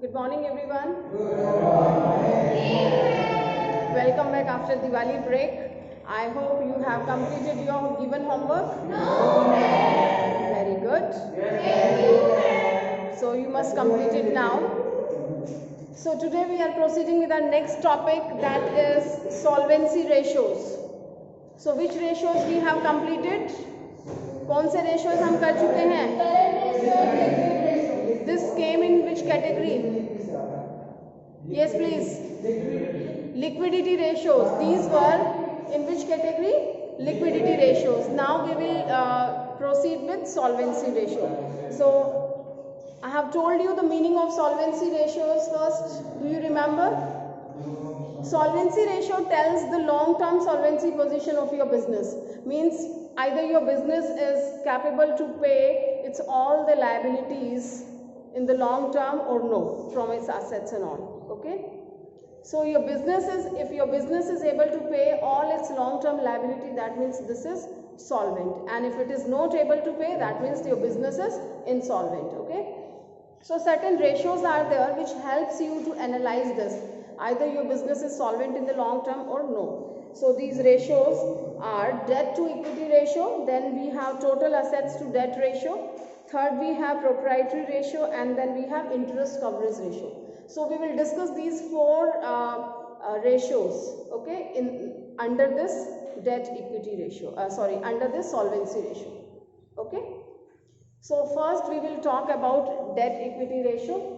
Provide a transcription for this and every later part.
Good morning, everyone. Welcome back after Diwali break. I hope you have completed your given homework. Very good. So you must complete it now. So today we are proceeding with our next topic, that is solvency ratios. So which ratios we have completed? कौन से ratios हम कर चुके हैं? This came in which category? Yes, please. Liquidity ratios. These were in which category? Liquidity ratios. Now we will proceed with solvency ratio. So I have told you the meaning of solvency ratios first. Do you remember? Solvency ratio tells the long-term solvency position of your business. Means either your business is capable to pay its all the liabilities in the long term or no, from its assets and all. Okay. So your business is, if your business is able to pay all its long-term liability, that means this is solvent. And if it is not able to pay, that means your business is insolvent. Okay. So certain ratios are there which helps you to analyze this. Either your business is solvent in the long term or no. So these ratios are debt to equity ratio, then we have total assets to debt ratio, third we have proprietary ratio, and then we have interest coverage ratio. So we will discuss these four ratios, okay, under this debt equity ratio, under this solvency ratio. Okay. So first we will talk about debt equity ratio.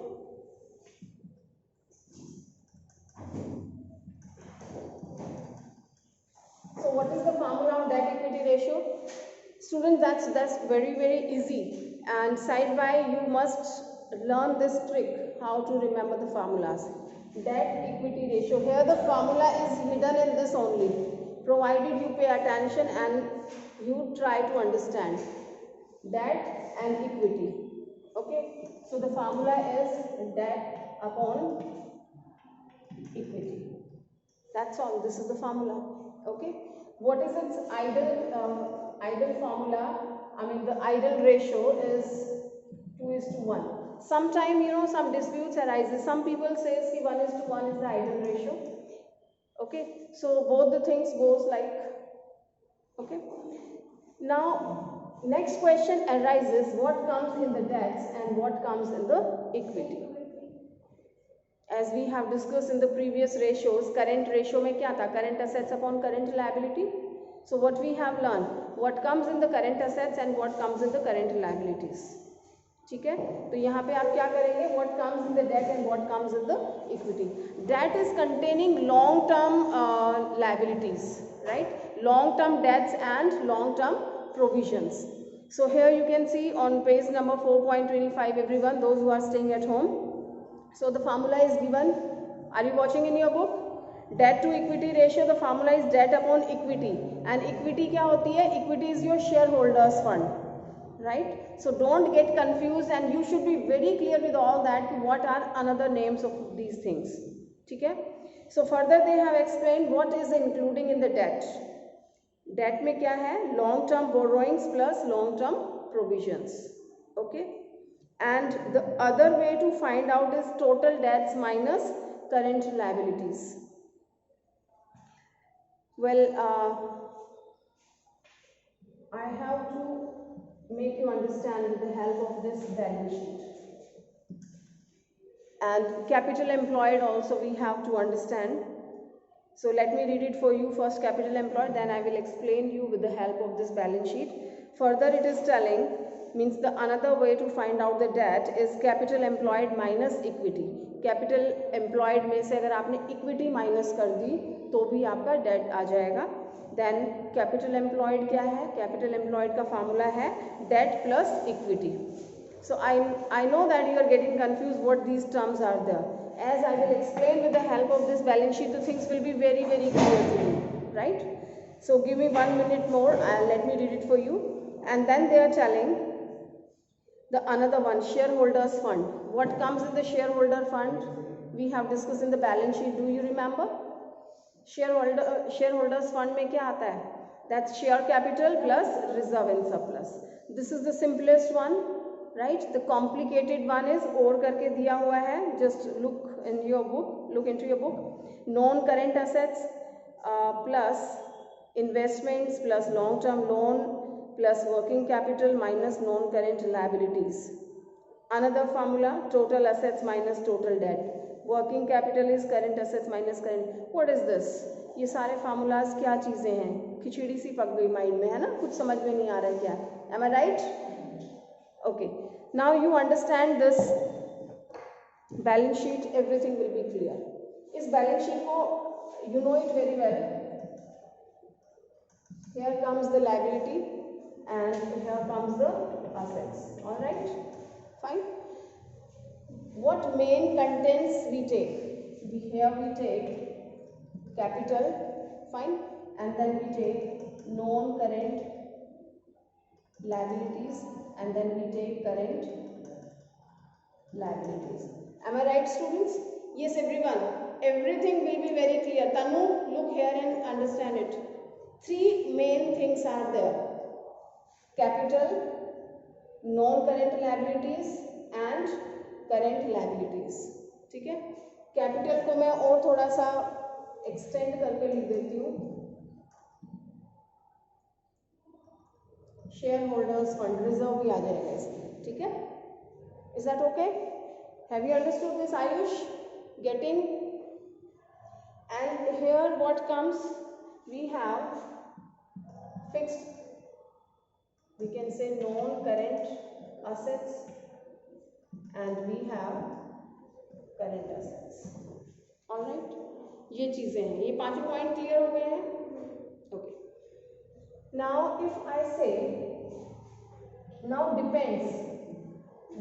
So what is the formula of debt equity ratio? Students, that's very easy, and side by you must learn this trick how to remember the formulas. Debt equity ratio, here the formula is hidden in this only, provided you pay attention and you try to understand. Debt and equity. Okay, so the formula is debt upon equity. That's all. This is the formula. Okay, what is its ideal formula? I mean the ideal ratio is 2:1. Sometime some disputes arises. Some people says 1:1 is the ideal ratio. Okay, so both the things goes like, okay. Now next question arises, what comes in the debts and what comes in the equity? As we have discussed in the previous ratios, current ratio में क्या था? Current assets upon current liability. So what we have learned, what comes in the current assets and what comes in the current liabilities. ठीक है, तो यहाँ पे आप क्या करेंगे? What comes in the debt and what comes in the equity. Debt is containing long term liabilities, right? Long term debts and long term provisions. So here you can see on page number 4.25, everyone, those who are staying at home. So the formula is given. Are you watching in your book? Debt to equity ratio, the formula is debt upon equity. And equity क्या होती है? Equity is your shareholders fund, right? So don't get confused, and you should be very clear with all that what are another names of these things. ठीक है? So further they have explained what is including in the debt. Debt में क्या है? Long term borrowings plus long term provisions. Okay. And the other way to find out is total debts minus current liabilities. Well, I have to make you understand with the help of this balance sheet. And capital employed also we have to understand. So let me read it for you first, capital employed, then I will explain you with the help of this balance sheet. Further it is telling, means the another way to find out the debt is capital employed minus equity. Capital employed में से अगर आपने equity minus कर दी तो भी आपका debt आ जाएगा. Then capital employed क्या है? Capital employed का formula है debt plus equity. So I know that you are getting confused what these terms are there. As I will explain with the help of this balance sheet, the things will be very clear to you, right? So give me 1 minute more, let me read it for you. And then they are telling the another one, shareholders fund. What comes in the shareholder fund? We have discussed in the balance sheet. Do you remember? Shareholders fund में क्या आता है? That's share capital plus reserve and surplus. This is the simplest one. Right. The complicated one is और करके दिया हुआ है, just look in your book, look into your book. Non current assets plus investments plus long term loan plus working capital minus non current liabilities. Another formula, total assets minus total debt. Working capital is current assets minus current. What is this? ये सारे formulas क्या चीज़ें हैं? खिचड़ी सी पक गई mind में, है ना, कुछ समझ में नहीं आ रहा है क्या? Am I right? Okay. Now you understand this balance sheet. Everything will be clear. इस balance sheet को you know it very well. Here comes the liability and here comes the assets. All right. Fine. What main contents we take? Here we take capital, fine, and then we take non-current liabilities, and then we take current liabilities. Am I right, students? Yes, everyone. Everything will be very clear. Tanu, look here and understand it. 3 main things are there: capital, non-current liabilities and current liabilities. ठीक है. Capital को मैं और थोड़ा सा extend करके लिख देती हूँ. शेयर होल्डर्स फंड रिजर्व भी आ जाएगा इसमें. ठीक है. Is that okay? Have you understood this Ayush? Getting? And here what comes, we have fixed, we can say non-current assets and we have current assets. All right, ये चीजें हैं. ये 5 point clear हो गए हैं. Okay. Now if I say, now depends,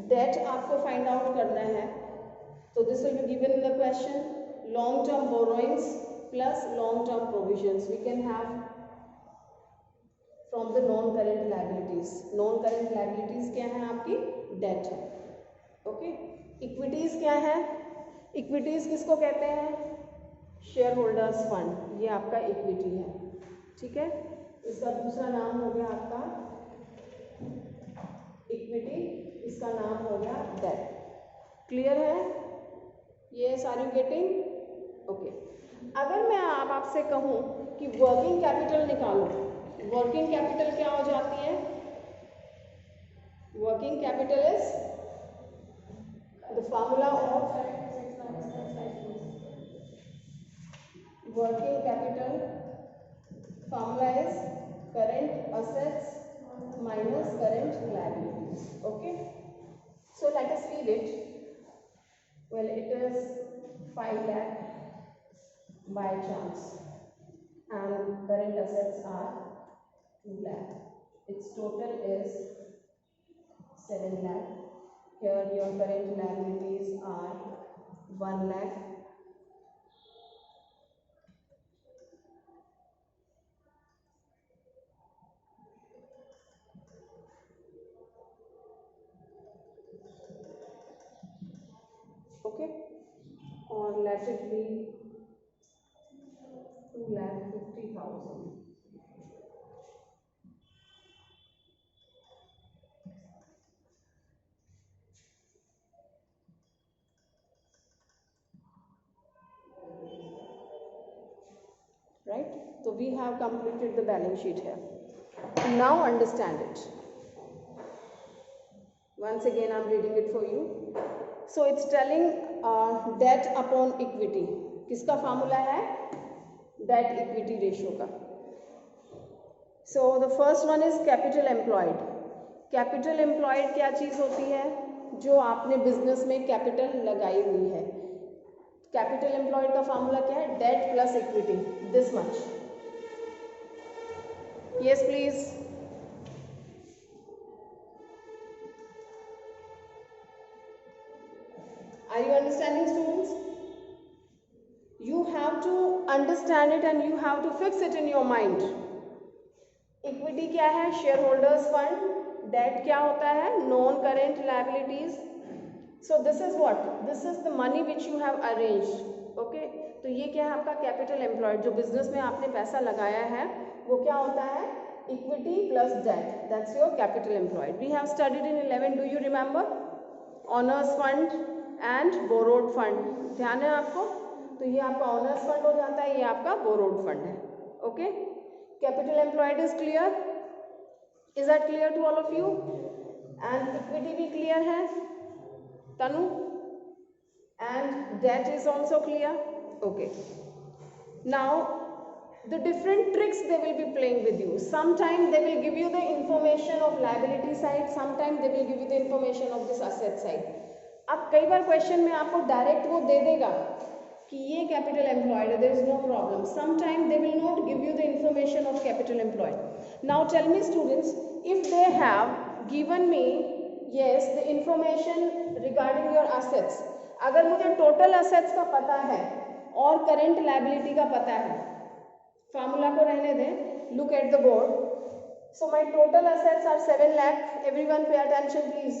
debt आपको find out करना है, तो this will be given in the question. Long term borrowings plus long term provisions we can have from the non current liabilities. Non current liabilities क्या है? आपकी date है. Okay. Equities क्या है? इक्विटीज किसको कहते हैं? Share holders fund. ये आपका इक्विटी है. ठीक है. इसका दूसरा नाम हो गया आपका इक्विटी, इसका नाम हो गया डेट. क्लियर है? ये सारी गेटिंग? ओके. अगर मैं आपसे कहूँ कि वर्किंग कैपिटल निकालो, वर्किंग कैपिटल क्या हो जाती है? Working capital is the formula of working capital. Formula is current assets minus current liabilities. Okay. So let us read it. Well, it is 5 lakh by chance and current assets are 2 lakh. Its total is 7 lakh. Here your current liabilities are 1 lakh. Okay, or let it be 2,50,000. Right? So we have completed the balance sheet here. Now understand it. Once again I am reading it for you. So it's telling debt upon equity. किसका formula है? Debt equity ratio का. So the first one is capital employed. Capital employed क्या चीज़ होती है? जो आपने business में capital लगाई हुई है. कैपिटल एम्प्लॉयड का फार्मूला क्या है? Debt plus equity, this much. Yes please. Are you understanding, students? You have to understand it and you have to fix it in your mind. Equity क्या है? Share holders fund. Date क्या होता है? Non current liabilities. So this is what? This is the money which you have arranged. Okay? तो ये क्या है? आपका कैपिटल एम्प्लॉयड. जो बिजनेस में आपने पैसा लगाया है वो क्या होता है? Equity plus debt, that's your capital employed. We have studied in 11, do you remember? Owners fund and borrowed fund, ध्यान है आपको? तो ये आपका owners fund हो जाता है, ये आपका borrowed fund है. Okay, capital employed is clear? Is that clear to all of you? And equity भी clear है तनु? And debt is also clear? Okay. Now the different tricks they will be playing with you. Sometimes they will give you the information of liability side, sometimes they will give you the information of this asset side. अब कई बार question में आपको direct वो दे देगा कि ये capital employed है, there is no problem. Sometime they will not give you the information of capital employed. Now tell me students, if they have given me yes the information regarding your assets, अगर मुझे total assets का पता है और current liability का पता है, formula को रहने दें, look at the board. So my total assets are 7 lakh. Everyone pay attention please.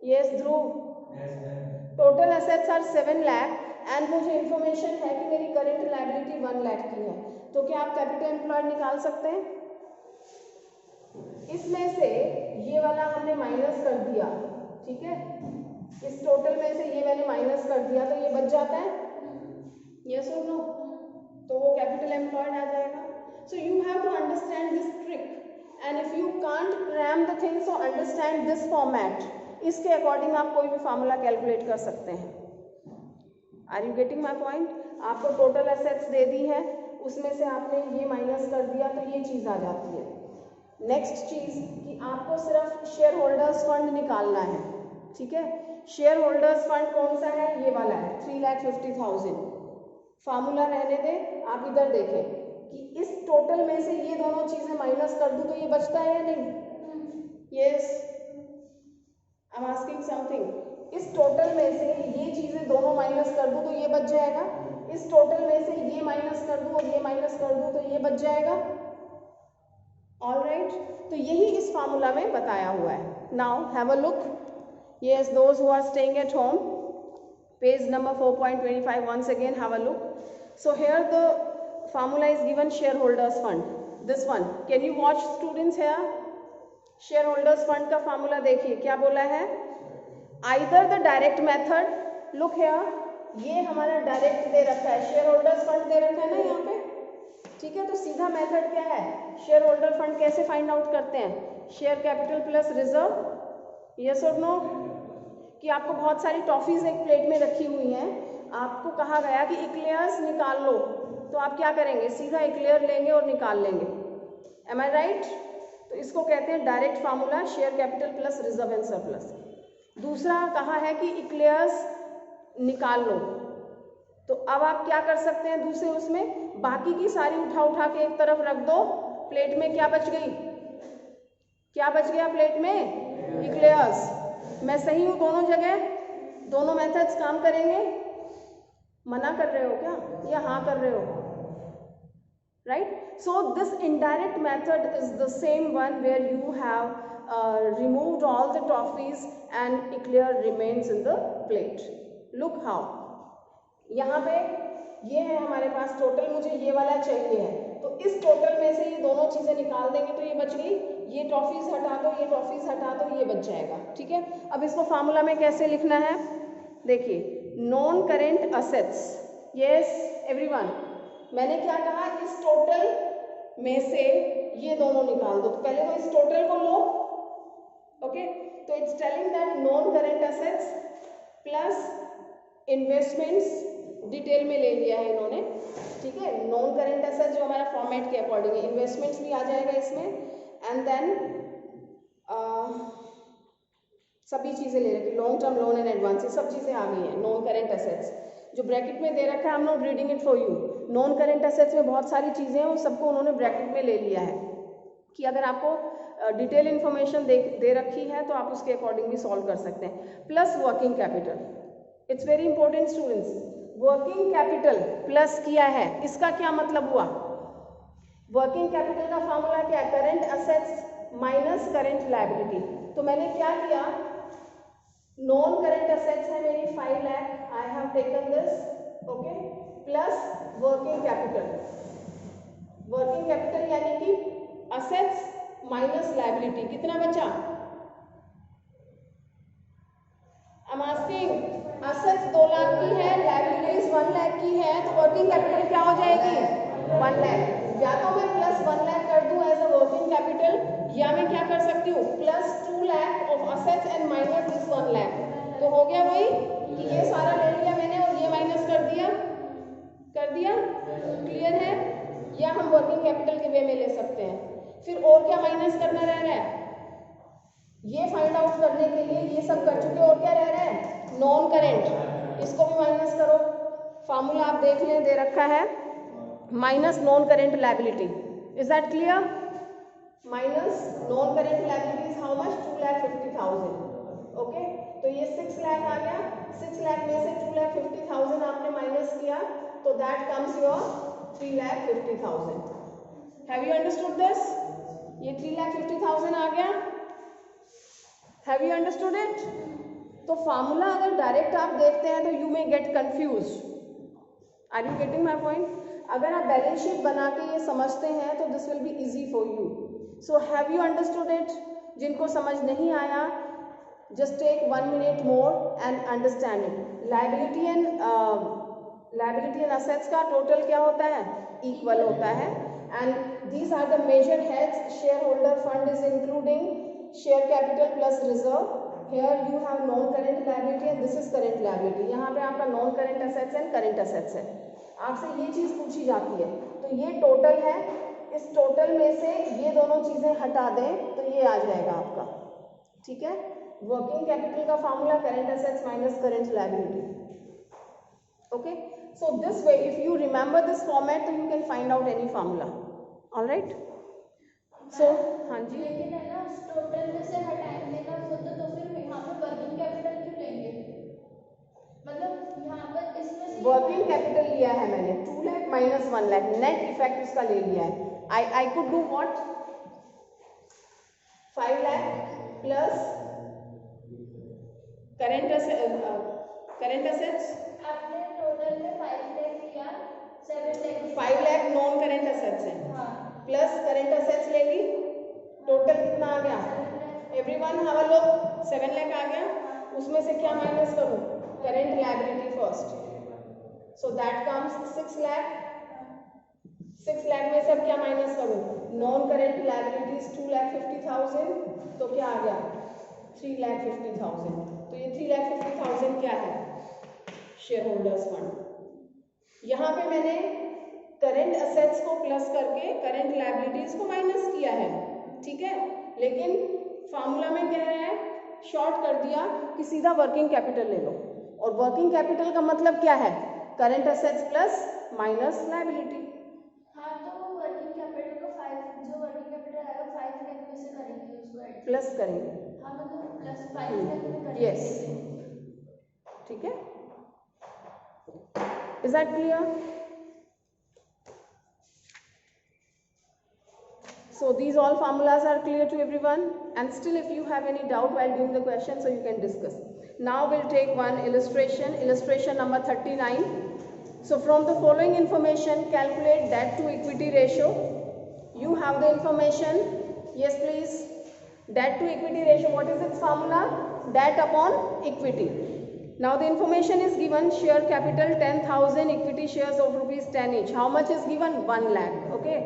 Yes Dhruv, total assets are 7 lakh and मुझे इंफॉर्मेशन है कि मेरी करेंट लायबिलिटी 1 लाख की है. तो क्या आप कैपिटल एम्प्लॉयड निकाल सकते हैं? इसमें से ये वाला हमने माइनस कर दिया, ठीक है, इस टोटल में से ये मैंने माइनस कर दिया, तो ये बच जाता है, यस और नो? तो वो कैपिटल एम्प्लॉयड आ जाएगा. So you have to understand this trick and if you can't cram the things और अंडरस्टैंड दिस फॉर्मेट, इसके अकॉर्डिंग आप कोई भी फार्मूला कैलकुलेट कर सकते हैं. Are you getting my point? आपको टोटल एसेट्स दे दी है, उसमें से आपने ये माइनस कर दिया, तो ये चीज़ आ जाती है. नेक्स्ट चीज़ कि आपको सिर्फ शेयर होल्डर्स फंड निकालना है, ठीक है. शेयर होल्डर्स फंड कौन सा है? ये वाला है, 3,50,000. फार्मूला रहने दें, आप इधर देखें कि इस टोटल में से ये दोनों चीज़ें माइनस कर दूँ तो ये बचता है या नहीं? Yes, I am asking something. इस टोटल में से ये चीज़ें दोनों माइनस कर दूँ तो ये बच जाएगा. इस टोटल में से ये माइनस कर दूँ और ये माइनस कर दूँ तो ये बच जाएगा. ऑल राइट, तो यही इस फार्मूला में बताया हुआ है. Now have a look. Yes, those who are staying at home, page number 4.25, once again have a look. So here the formula is given, shareholders fund. This one, can you watch students here? Shareholders fund का formula देखिए क्या बोला है. Either the direct method, look here, ये हमारा direct दे रखा है, share holders fund दे रखा है ना यहाँ पे, ठीक है. तो सीधा मेथड क्या है, शेयर होल्डर फंड कैसे फाइंड आउट करते हैं? Share capital plus reserve, yes और नो? कि आपको बहुत सारी टॉफीज एक प्लेट में रखी हुई हैं, आपको कहा गया कि इक्लेयर्स निकाल लो, तो आप क्या करेंगे? सीधा इक्लेयर लेंगे और निकाल लेंगे. एम आई राइट? तो इसको कहते हैं direct formula, share capital plus reserve and surplus. दूसरा कहा है कि इक्लेयर्स निकाल लो, तो अब आप क्या कर सकते हैं दूसरे उसमें, बाकी की सारी उठा के एक तरफ रख दो. प्लेट में क्या बच गई? क्या बच गया प्लेट में? इक्लेयर्स. मैं सही हूँ दोनों जगह? दोनों मेथड्स काम करेंगे? मना कर रहे हो क्या या हाँ कर रहे हो? Right. So this indirect method is the same one where you have removed all the toffees and eclair remains in the plate. Look how. यहाँ पे ये है हमारे पास टोटल, मुझे ये वाला चाहिए है, तो इस टोटल में से ये दोनों चीज़ें निकाल देंगे तो ये बच गई. ये टॉफीज हटा दो, ये टॉफीज हटा दो, ये बच जाएगा. ठीक है. अब इसको फार्मूला में कैसे लिखना है देखिए, non current assets. Yes everyone, मैंने क्या कहा, इस टोटल में से ये दोनों निकाल दो. तो पहले तो इस टोटल को लो. ओके, तो it's telling that non current assets plus investments, detail में ले लिया है इन्होंने. ठीक है, नॉन करेंट एसेट्स जो हमारा फॉर्मेट के अकॉर्डिंग है, इन्वेस्टमेंट्स भी आ जाएगा इसमें, एंड देन सभी चीज़ें ले रखी, long term loan and advance, सब चीज़ें आ गई हैं. नॉन करेंट एसेट्स जो ब्रैकेट में दे रखा है, I am not reading it for you. Non current assets में बहुत सारी चीज़ें हैं, वो सबको उन्होंने ब्रैकेट में ले लिया है कि अगर आपको डिटेल इन्फॉर्मेशन दे रखी है तो आप उसके अकॉर्डिंग भी सॉल्व कर सकते हैं. Plus working capital, it's very important students. Working capital plus किया है, इसका क्या मतलब हुआ? वर्किंग कैपिटल का फॉर्मूला क्या है? Current assets minus current liability. तो मैंने क्या किया, नॉन करेंट असेट्स है मेरी 5 lakh, I have taken this, okay, plus working capital. Working capital यानी कि असेट्स माइनस लायबिलिटी, कितना बचा? I am asking, assets 2 lakh की है, लायबिलिटीज 1 लाख की है, तो वर्किंग कैपिटल क्या हो जाएगी? 1 लाख। या तो मैं प्लस 1 लाख कर दूं एज अ वर्किंग कैपिटल, या मैं क्या कर सकती हूँ plus 2 lakh of assets and minus this 1 lakh. तो हो गया वही कि ये सारा ले लिया मैंने और ये माइनस कर दिया, क्लियर है? या हम वर्किंग कैपिटल के वे में ले सकते हैं। फिर और क्या माइनस करना रह रहा है? ये फाइंड आउट करने के लिए ये सब कर चुके, और क्या रह रहा है? नॉन करेंट, इसको भी माइनस करो। फार्मूला आप देख लें, दे रखा है minus non current liability. Is that clear? Minus non current liability is how much? 2,50,000। Okay, तो ये 6 लाख आ गया। 6 लाख में से 2,50,000 आपने माइनस किया, तो that comes your 3,50,000। Have you understood this? ये 3,50,000 आ गया। Have you understood it? तो फार्मूला अगर डायरेक्ट आप देखते हैं तो you may get confused. Are you getting my point? अगर आप बैलेंस शीट बना के ये समझते हैं तो this will be easy for you. So have you understood it? जिनको समझ नहीं आया, just take 1 minute more and understand it. liability and assets का टोटल क्या होता है? इक्वल होता है। and these are the major heads. shareholder fund is including share capital plus reserve. here you have non current liability and this is current liability. यहाँ पे आपका non current assets and current assets है। आपसे ये चीज पूछी जाती है, तो ये टोटल है, इस टोटल में से ये दोनों चीजें हटा दें तो ये आ जाएगा आपका, ठीक है? वर्किंग कैपिटल का formula current assets minus current liability. Okay, so this way if you remember this format तो you can find out any formula. Alright, so हाँ जी। लेकिन है ना, टोटल में से हटाएंगे ना तो फिर यहाँ पे वर्किंग कैपिटल क्यों लेंगे? मतलब यहाँ पर इसमें से वर्किंग कैपिटल लिया है मैंने 2 lakh minus 1 lakh, net effect उसका ले लिया है। I could do what? 5 lakh plus current assets. आपने टोटल में 5 लाख लिया, 7 lakh 5 lakh non current assets हैं, हाँ, प्लस करंट असेट्स ले ली, टोटल कितना आ गया? Everyone have a look, 7 lakh आ गया। उसमें से क्या माइनस करूं? Current liability first, so that comes 6 lakh. 6 lakh में से अब क्या माइनस करूं? नॉन करेंट लायबिलिटीज 2,50,000, तो क्या आ गया? 3,50,000। तो ये 3,50,000 क्या है? Share holders fund. यहाँ पे मैंने करंट असेट्स को प्लस करके करंट लायबिलिटीज को माइनस किया है, ठीक है? लेकिन फार्मूला में कह रहा है, शॉर्ट कर दिया कि सीधा वर्किंग कैपिटल ले लो, और वर्किंग कैपिटल का मतलब क्या है? Current assets plus minus liability. हाँ, तो वर्किंग कैपिटल को 5, जो वर्किंग कैपिटल आएगा 5 लाख में से करेंगे, उसको ऐड प्लस करेंगे। हाँ, मतलब प्लस 5 लाख में करेंगे। यस, ठीक है? Is that clear? So these all formulas are clear to everyone, and still if you have any doubt while doing the question, so you can discuss. Now we'll take one illustration, illustration number 39. So from the following information, calculate debt to equity ratio. You have the information, yes please. Debt to equity ratio, what is its formula? Debt upon equity. Now the information is given, share capital 10,000, equity shares of rupees 10 each. How much is given? 1 lakh, okay?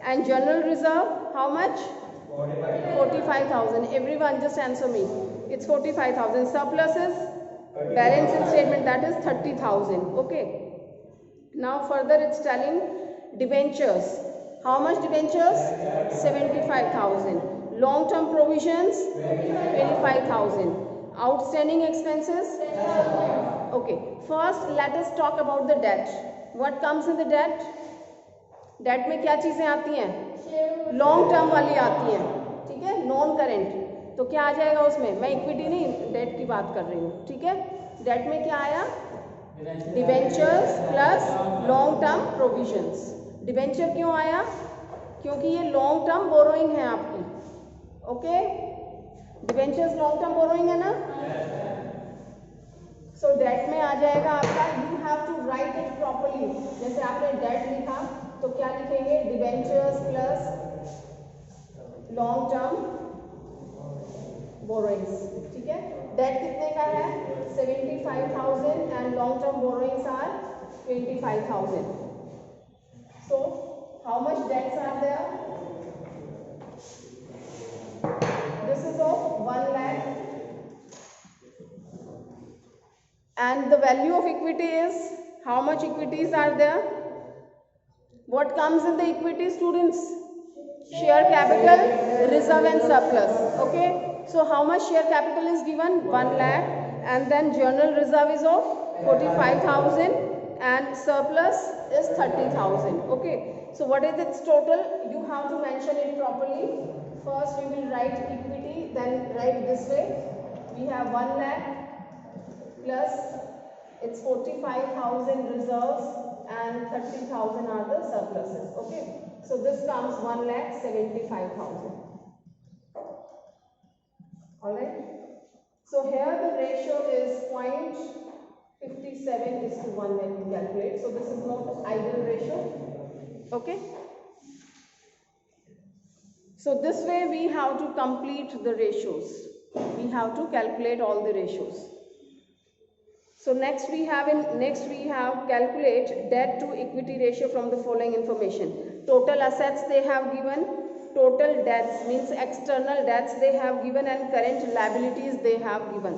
And general reserve, how much? 45,000. Everyone just answer me. It's 45,000. Surpluses, balance in statement, that is 30,000, okay? Now further it's telling debentures. How much debentures? 75,000. Long term provisions, 25,000. Outstanding expenses? Okay, first let us talk about the debt. What comes in the debt? Debt में क्या चीजें आती हैं? Long term वाली आती हैं, ठीक है? नॉन करेंट, तो क्या आ जाएगा उसमें? मैं इक्विटी नहीं, डेट की बात कर रही हूँ, ठीक है? डेट में क्या आया? Debentures plus long term provisions. Debenture क्यों आया? क्योंकि ये लॉन्ग टर्म बोरोइंग है आपकी, okay? Debentures long term borrowing है ना? सो डेट में आ जाएगा आपका, you have to write it properly. जैसे आपने डेट लिखा, तो क्या लिखेंगे, debentures plus long term borrowings, ठीक है। डेट कितने का है, 75,000 and long term borrowings are 25,000. So how much debts are there? This is of 1 lakh and the value of equity is, how much equities are there? What comes in the equity, students? Share capital, reserve and surplus. Okay, so how much share capital is given? 1 lakh, and then general reserve is of 45,000 and surplus is 30,000. Okay, so what is its total? You have to mention it properly. First you will write equity, then write this way. We have 1 lakh plus it's 45,000 reserves and 30,000 are the surpluses. Okay, so this comes 1,75,000. All right, so here the ratio is 0.57:1 when you calculate. So this is not ideal ratio. Okay, so this way we have to complete the ratios. We have to calculate all the ratios. So next we have calculate debt to equity ratio from the following information. Total assets they have given, total debts means external debts they have given, and current liabilities they have given.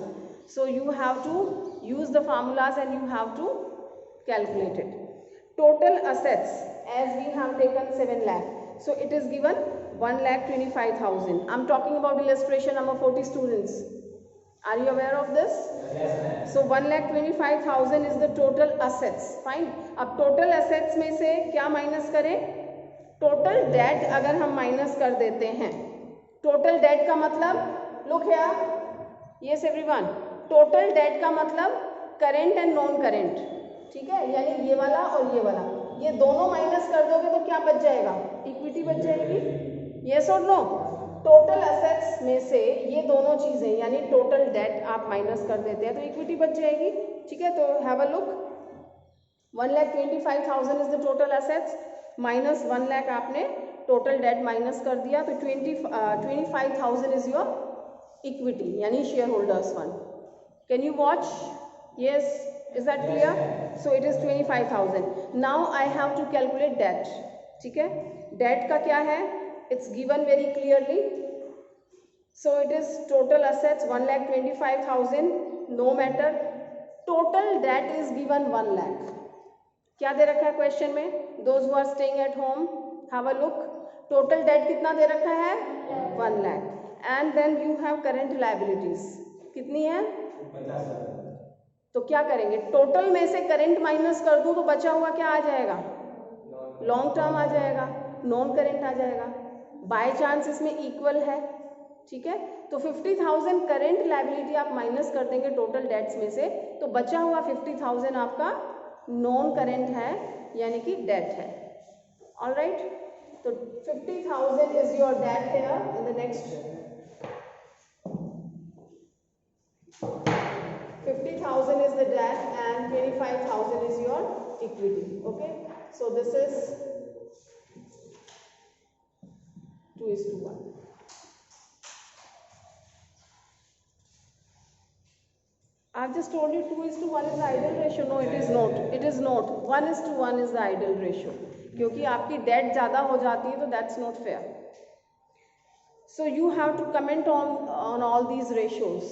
So you have to use the formulas and you have to calculate it. Total assets, as we have taken 7 lakh, so it is given 1,25,000. I'm talking about illustration number 40, students. Are you aware of this? Yes. So 1,25,000 is the total assets. Fine. अब total assets में से क्या minus करें? Total debt अगर हम minus कर देते हैं, total debt का मतलब, look here, yes everyone, total debt का मतलब current and non current, ठीक है, यानी ये वाला और ये वाला, ये दोनों माइनस कर दोगे तो क्या बच जाएगा? इक्विटी बच जाएगी. yes or no? Total assets में से ये दोनों चीजें यानी टोटल डेट आप माइनस कर देते हैं तो इक्विटी बच जाएगी. ठीक है, तो have a look. 1,25,000 is the total assets minus 1 lakh आपने टोटल डेट माइनस कर दिया तो 25,000 इज योर इक्विटी यानी shareholders fund. Can you watch? Yes, is that clear? So it is 25,000. Now I have to calculate debt. ठीक है, date का क्या है? It's given very clearly. So it is total assets 1,25,000. No matter. Total debt is given 1 lakh. क्या दे रखा है question में? Those who are staying at home, have a look. Total debt कितना दे रखा है? 1 lakh. And then you have current liabilities. कितनी है? 50,000. तो क्या करेंगे? टोटल में से करंट माइनस कर दूं तो बचा हुआ क्या आ जाएगा? लॉन्ग टर्म आ जाएगा, नॉन करंट आ जाएगा. बाय चांस इसमें इक्वल है. ठीक है, तो 50,000 करेंट लायबिलिटी आप माइनस कर देंगे टोटल डेट्स में से तो बचा हुआ 50,000 आपका नॉन करेंट है यानी कि डेट है. ऑल राइट, तो 50,000 is your debt here. In the next 50,000 is the debt and 25,000 is your equity. Okay, so this is 2:1. I've just told you 2:1 is the ideal ratio. No, it is not. It is not. 1:1 is the ideal ratio. क्योंकि आपकी date ज़्यादा हो जाती है तो that's not fair. So you have to comment on all these ratios.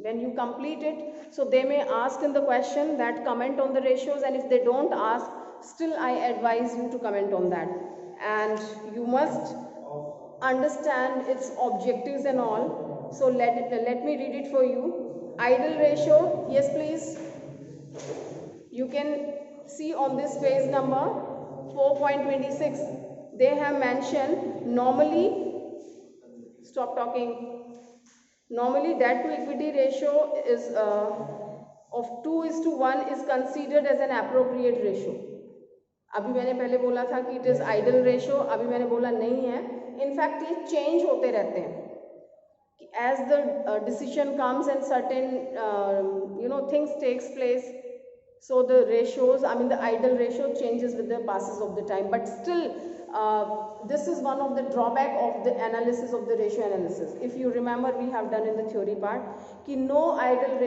When you complete it, so they may ask in the question that comment on the ratios, and if they don't ask, still I advise you to comment on that. And you must understand its objectives and all. So let me read it for you. Ideal ratio, yes please. You can see on this page number 4.26. They have mentioned normally, stop talking. Normally debt to equity ratio is of 2:1 is considered as an appropriate ratio. अभी मैंने पहले बोला था कि it is idol ratio, अभी मैंने बोला नहीं है. इनफैक्ट ये चेंज होते रहते हैं as the decision comes and certain things takes place. So the ratios, I mean the ideal ratio changes with the passes of the time, but still this is one of the drawback of the analysis of the ratio analysis. If you remember, we have done in the theory part कि no ideal ratio